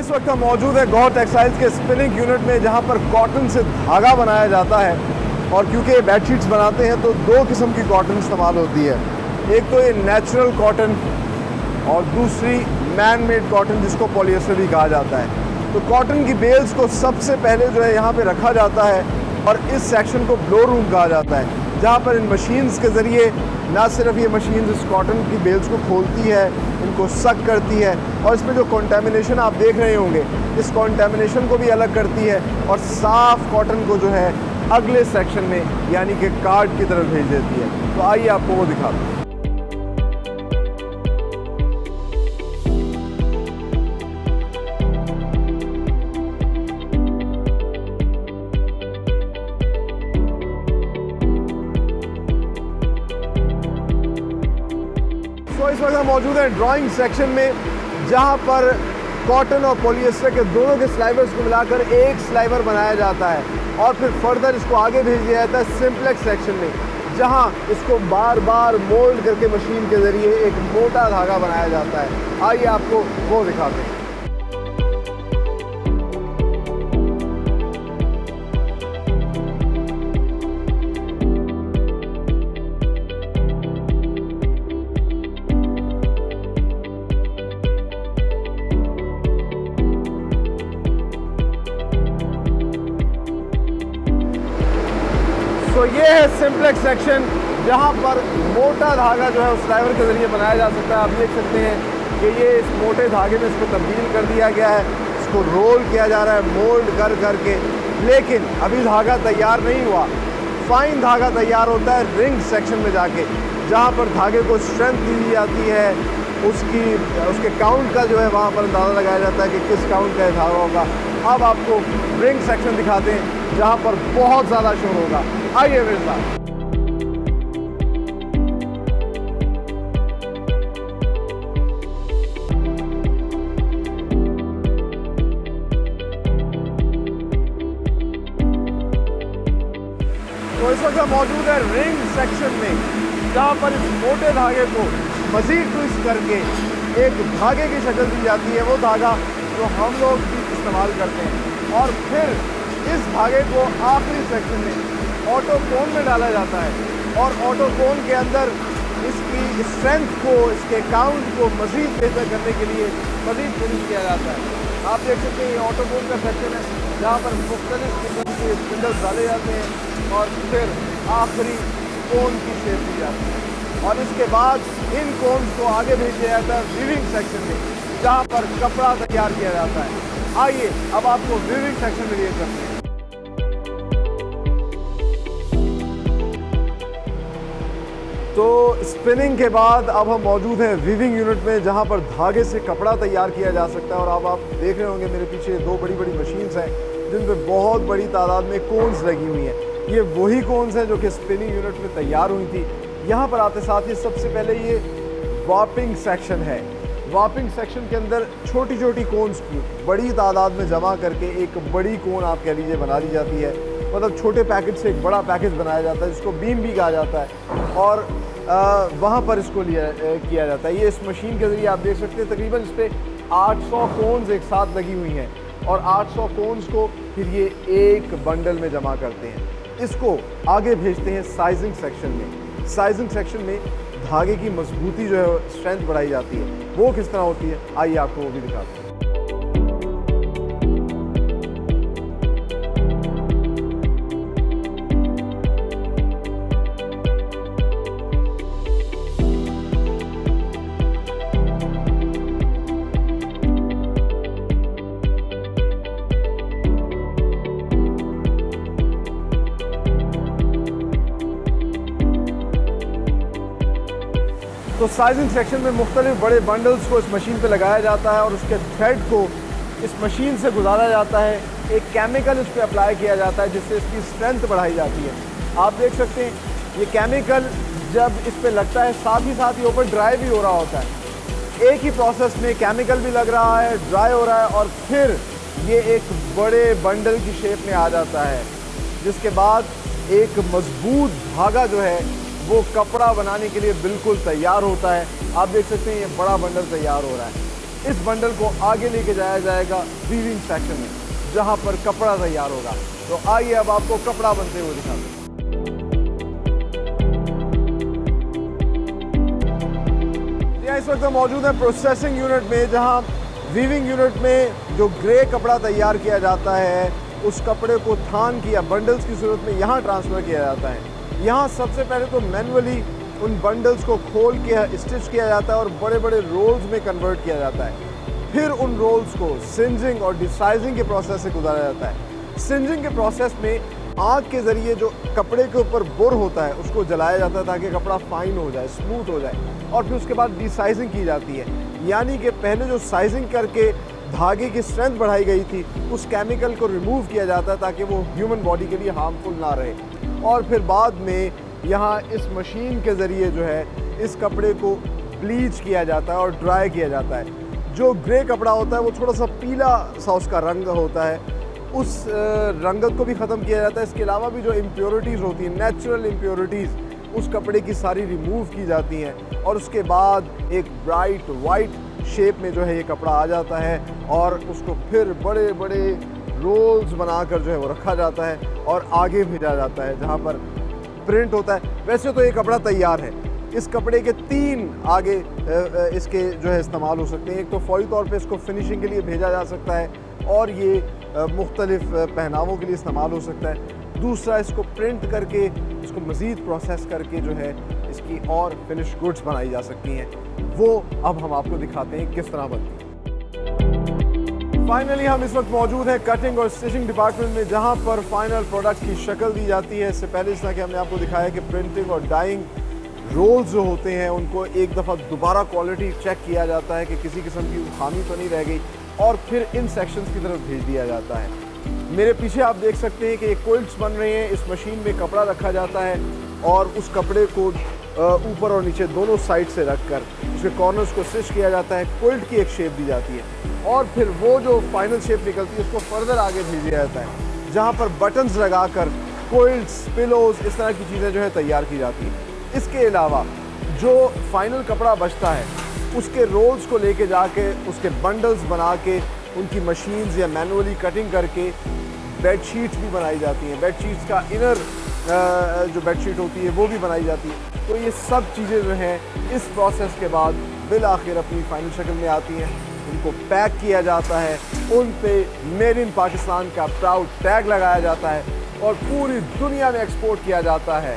इस वक्त हम मौजूद है गौर टेक्सटाइल्स के स्पिनिंग यूनिट में, जहां पर कॉटन से धागा बनाया जाता है। और क्योंकि ये बेडशीट्स बनाते हैं तो दो किस्म की कॉटन इस्तेमाल होती है। एक तो ये नेचुरल कॉटन और दूसरी मैन मेड कॉटन, जिसको पॉलिएस्टर भी कहा जाता है। तो कॉटन की बेल्स को सबसे पहले जो है यहाँ पे रखा जाता है और इस सेक्शन को ब्लो रूम कहा जाता है, जहाँ पर इन मशीन्स के ज़रिए ना सिर्फ ये मशीन इस कॉटन की बेल्स को खोलती है, इनको सक करती है और इसमें जो कंटेमिनेशन आप देख रहे होंगे, इस कंटेमिनेशन को भी अलग करती है और साफ़ कॉटन को जो है अगले सेक्शन में यानी कि कार्ड की तरफ भेज देती है। तो आइए आपको वो दिखाते हैं। तो इस वक्त हम मौजूद हैं ड्राइंग सेक्शन में, जहां पर कॉटन और पॉलिएस्टर के दोनों के स्लाइवर्स को मिलाकर एक स्लाइवर बनाया जाता है और फिर फर्दर इसको आगे भेज दिया जाता है सिंप्लेक्स सेक्शन में, जहां इसको बार बार मोल्ड करके मशीन के ज़रिए एक मोटा धागा बनाया जाता है। आइए आपको वो दिखाते हैं। तो ये है सिंप्लेक्स सेक्शन, जहाँ पर मोटा धागा जो है उस स्लाइवर के ज़रिए बनाया जा सकता है। आप देख सकते हैं कि ये इस मोटे धागे में इसको तब्दील कर दिया गया है, इसको रोल किया जा रहा है मोल्ड कर करके। लेकिन अभी धागा तैयार नहीं हुआ, फाइन धागा तैयार होता है रिंग सेक्शन में जाके, जहाँ पर धागे को स्ट्रेंथ दी जाती है, उसके काउंट का जो है वहाँ पर अंदाज़ा लगाया जाता है कि किस काउंट का धागा होगा। अब आपको रिंग सेक्शन दिखाते हैं, जहाँ पर बहुत ज़्यादा शोर होगा। आइए मेरे साथ। तो इस वक्त हम मौजूद है रिंग सेक्शन में, जहाँ पर इस मोटे धागे को मज़ीद ट्विस्ट करके एक धागे की शक्ल दी जाती है, वो धागा जो हम लोग भी इस्तेमाल करते हैं। और फिर इस धागे को आखिरी सेक्शन में ऑटो कोन में डाला जाता है और ऑटो कोन के अंदर इसकी स्ट्रेंथ को, इसके काउंट को मज़ीद बेहतर करने के लिए मज़ीद फिनिश किया जाता है। आप देख सकते हैं ये ऑटो कोन का सेक्शन है, जहाँ पर मुख्तलिफ किस्म के स्पिंडल्स डाले जाते हैं और फिर आखिरी कोन की शेप दी जाती है। और इसके बाद इन कोन्स को आगे भेज दिया जाता है वीविंग सेक्शन में, जहाँ पर कपड़ा तैयार किया जाता है। आइए अब आपको वीविंग सेक्शन में लिए करते हैं। तो स्पिनिंग के बाद अब हम मौजूद हैं वीविंग यूनिट में, जहाँ पर धागे से कपड़ा तैयार किया जा सकता है। और अब आप देख रहे होंगे मेरे पीछे दो बड़ी बड़ी मशीन्स हैं, जिन पर बहुत बड़ी तादाद में कोन्स लगी हुई हैं। ये वही कोन्स हैं जो कि स्पिनिंग यूनिट में तैयार हुई थी। यहाँ पर आते साथ ही सबसे पहले ये वार्पिंग सेक्शन है। वार्पिंग सेक्शन के अंदर छोटी छोटी कोन्स को बड़ी तादाद में जमा करके एक बड़ी कोन आप कह लीजिए बना ली जाती है। मतलब छोटे पैकेट से एक बड़ा पैकेज बनाया जाता है, जिसको बीम भी कहा जाता है, और वहाँ पर इसको किया जाता है। ये इस मशीन के ज़रिए आप देख सकते हैं तकरीबन इस पर 800 कोन्स एक साथ लगी हुई हैं और 800 कोन्स को फिर ये एक बंडल में जमा करते हैं। इसको आगे भेजते हैं साइजिंग सेक्शन में। साइजिंग सेक्शन में धागे की मजबूती जो है स्ट्रेंथ बढ़ाई जाती है। वो किस तरह होती है आइए आपको वो भी दिखाते हैं। तो साइजिंग सेक्शन में मुख्तलिफ बड़े बंडल्स को इस मशीन पे लगाया जाता है और उसके थ्रेड को इस मशीन से गुजारा जाता है। एक केमिकल इस पर अप्लाई किया जाता है, जिससे इसकी स्ट्रेंथ बढ़ाई जाती है। आप देख सकते हैं ये केमिकल जब इस पे लगता है, साथ ही ऊपर ड्राई भी हो रहा होता है। एक ही प्रोसेस में केमिकल भी लग रहा है, ड्राई हो रहा है और फिर ये एक बड़े बंडल की शेप में आ जाता है, जिसके बाद एक मजबूत धागा जो है वो कपड़ा बनाने के लिए बिल्कुल तैयार होता है। आप देख सकते हैं ये बड़ा बंडल तैयार हो रहा है। इस बंडल को आगे लेके जाया जाएगा वीविंग सेक्शन में, जहां पर कपड़ा तैयार होगा। तो आइए अब आपको कपड़ा बनते हुए दिखाते हैं। इस वक्त हम मौजूद है प्रोसेसिंग यूनिट में, जहां वीविंग यूनिट में जो ग्रे कपड़ा तैयार किया जाता है, उस कपड़े को थान की या बंडल्स की सूरत में यहाँ ट्रांसफ़र किया जाता है। यहाँ सबसे पहले तो मैनुअली उन बंडल्स को खोल के स्टिच किया जाता है और बड़े बड़े रोल्स में कन्वर्ट किया जाता है। फिर उन रोल्स को सिंजिंग और डिसाइजिंग के प्रोसेस से गुजारा जाता है। सिंजिंग के प्रोसेस में आग के ज़रिए जो कपड़े के ऊपर बुर होता है उसको जलाया जाता है ताकि कपड़ा फाइन हो जाए, स्मूथ हो जाए। और फिर उसके बाद डिसाइजिंग की जाती है, यानी कि पहले जो साइजिंग करके धागे की स्ट्रेंथ बढ़ाई गई थी, उस केमिकल को रिमूव किया जाता है ताकि वो ह्यूमन बॉडी के लिए हार्मफुल ना रहे। और फिर बाद में यहाँ इस मशीन के ज़रिए जो है इस कपड़े को ब्लीच किया जाता है और ड्राई किया जाता है। जो ग्रे कपड़ा होता है वो थोड़ा सा पीला सा उसका रंग होता है, उस रंगत को भी ख़त्म किया जाता है। इसके अलावा भी जो इम्प्योरिटीज़ होती हैं, नेचुरल इम्प्योरिटीज़, उस कपड़े की सारी रिमूव की जाती हैं और उसके बाद एक ब्राइट वाइट शेप में जो है ये कपड़ा आ जाता है और उसको फिर बड़े बड़े रोल्स बनाकर जो है वो रखा जाता है और आगे भेजा जाता है जहाँ पर प्रिंट होता है। वैसे तो ये कपड़ा तैयार है। इस कपड़े के 3 आगे इसके जो है इस्तेमाल हो सकते हैं। एक तो फौरी तौर पे इसको फिनिशिंग के लिए भेजा जा सकता है और ये मुख्तलिफ पहनावों के लिए इस्तेमाल हो सकता है। दूसरा, इसको प्रिंट करके इसको मज़ीद प्रोसेस करके जो है इसकी और फिनिश गुड्स बनाई जा सकती हैं। वो अब हम आपको दिखाते हैं किस तरह बनती है। फाइनली हम इस वक्त मौजूद हैं कटिंग और स्टिचिंग डिपार्टमेंट में, जहां पर फाइनल प्रोडक्ट की शक्ल दी जाती है। इससे पहले इस तरह कि हमने आपको दिखाया कि प्रिंटिंग और डाइंग रोल्स जो होते हैं उनको एक दफ़ा दोबारा क्वालिटी चेक किया जाता है कि किसी किस्म की खामी तो नहीं रह गई और फिर इन सेक्शंस की तरफ भेज दिया जाता है। मेरे पीछे आप देख सकते हैं कि ये क्विल्ट्स बन रहे हैं। इस मशीन में कपड़ा रखा जाता है और उस कपड़े को ऊपर और नीचे दोनों साइड से रखकर उसके कॉर्नर्स को स्टिच किया जाता है। क्विल्ट की एक शेप दी जाती है और फिर वो जो फाइनल शेप निकलती है उसको फर्दर आगे भेज दिया जाता है, जहाँ पर बटन्स लगाकर क्विल्ट्स, पिलोज, इस तरह की चीज़ें जो है तैयार की जाती हैं। इसके अलावा जो फाइनल कपड़ा बचता है उसके रोल्स को लेके जाके उसके बंडल्स बना के उनकी मशीन्स या मैनुअली कटिंग करके बेडशीट्स भी बनाई जाती हैं। बेडशीट्स का इनर जो बेडशीट होती है वो भी बनाई जाती है। तो ये सब चीज़ें जो हैं इस प्रोसेस के बाद बिल आखिर अपनी फाइनल शक्ल में आती हैं। उनको पैक किया जाता है, उन पे मेड इन पाकिस्तान का प्राउड टैग लगाया जाता है और पूरी दुनिया में एक्सपोर्ट किया जाता है।